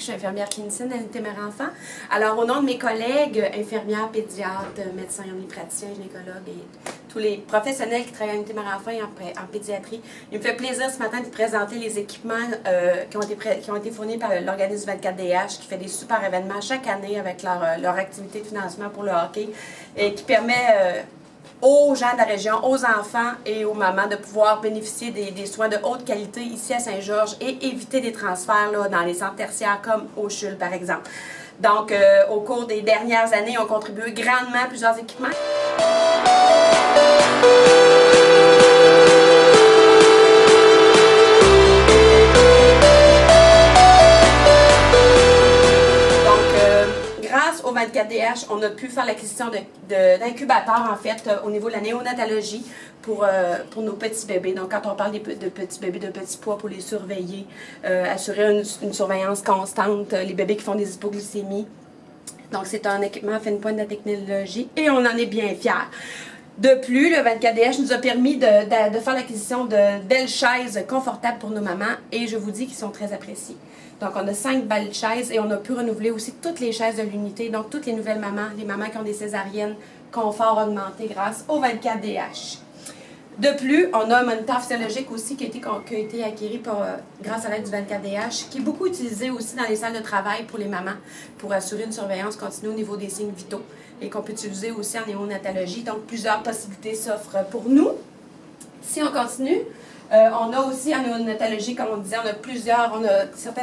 je suis infirmière clinicienne à l'unité mère-enfant. Alors, au nom de mes collègues, infirmières, pédiatres, médecins, omnipraticiens, gynécologues et tous les professionnels qui travaillent à l'unité mère-enfant et en pédiatrie, il me fait plaisir ce matin de vous présenter les équipements qui ont été fournis par l'organisme 24DH, qui fait des super événements chaque année avec leur activité de financement pour le hockey et qui permet aux gens de la région, aux enfants et aux mamans de pouvoir bénéficier des soins de haute qualité ici à Saint-Georges et éviter des transferts là, dans les centres tertiaires comme au CHUL par exemple. Donc, au cours des dernières années, on contribué grandement à plusieurs équipements. Grâce au 24DH, on a pu faire l'acquisition d'incubateurs, en fait, au niveau de la néonatologie pour nos petits bébés. Donc, quand on parle de petits bébés de petits poids, pour les surveiller, assurer une surveillance constante, les bébés qui font des hypoglycémies. Donc, c'est un équipement à fine pointe de la technologie et on en est bien fiers. De plus, le 24DH nous a permis de faire l'acquisition de belles chaises confortables pour nos mamans et je vous dis qu'ils sont très appréciés. Donc, on a 5 belles chaises et on a pu renouveler aussi toutes les chaises de l'unité. Donc, toutes les nouvelles mamans, les mamans qui ont des césariennes, confort augmenté grâce au 24DH. De plus, on a un moniteur physiologique aussi qui a été acquis grâce à l'aide du 24DH, qui est beaucoup utilisé aussi dans les salles de travail pour les mamans, pour assurer une surveillance continue au niveau des signes vitaux et qu'on peut utiliser aussi en néonatologie. Donc, plusieurs possibilités s'offrent pour nous. Si on continue, on a aussi en néonatologie, comme on disait, on a certains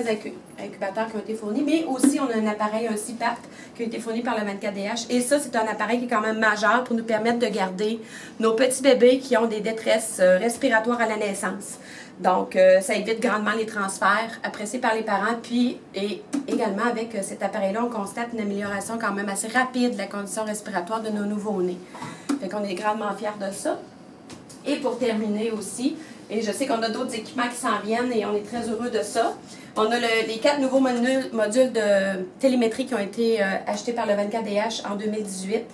incubateurs qui ont été fournis, mais aussi on a un appareil, un CPAP, qui a été fourni par le 24DH. Et ça, c'est un appareil qui est quand même majeur pour nous permettre de garder nos petits bébés qui ont des détresses respiratoires à la naissance. Donc, ça évite grandement les transferts appréciés par les parents. Puis, et également, avec cet appareil-là, on constate une amélioration quand même assez rapide de la condition respiratoire de nos nouveau-nés. Fait qu'on est grandement fiers de ça. Et pour terminer aussi, et je sais qu'on a d'autres équipements qui s'en viennent et on est très heureux de ça. On a les 4 nouveaux modules de télémétrie qui ont été achetés par le 24DH en 2018,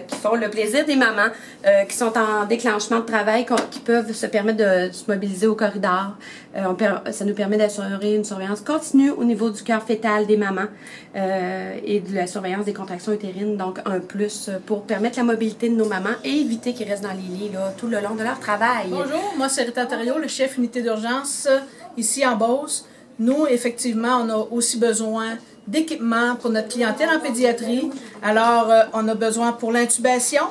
qui font le plaisir des mamans qui sont en déclenchement de travail, qui peuvent se permettre de se mobiliser au corridor. Ça nous permet d'assurer une surveillance continue au niveau du cœur fœtal des mamans et de la surveillance des contractions utérines, donc un plus pour permettre la mobilité de nos mamans et éviter qu'ils restent dans les lits là, tout le long de leur travail. Bonjour, moi c'est Rita Thériault, le chef unité d'urgence ici en Beauce. Nous, effectivement, on a aussi besoin d'équipements pour notre clientèle en pédiatrie. Alors, on a besoin pour l'intubation,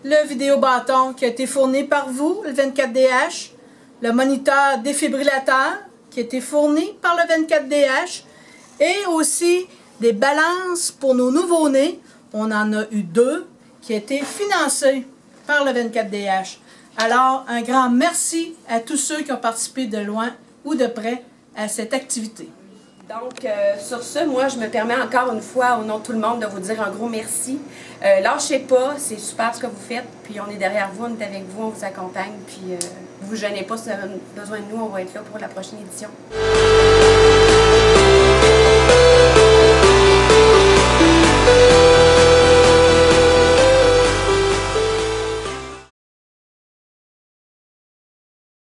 le vidéobâton qui a été fourni par vous, le 24DH, le moniteur défibrillateur qui a été fourni par le 24DH et aussi des balances pour nos nouveau-nés. On en a eu 2 qui ont été financés par le 24DH. Alors, un grand merci à tous ceux qui ont participé de loin ou de près à cette activité. Donc, sur ce, moi, je me permets encore une fois, au nom de tout le monde, de vous dire un gros merci. Lâchez pas, c'est super ce que vous faites, puis on est derrière vous, on est avec vous, on vous accompagne, puis vous ne gênez pas, si vous avez besoin de nous, on va être là pour la prochaine édition.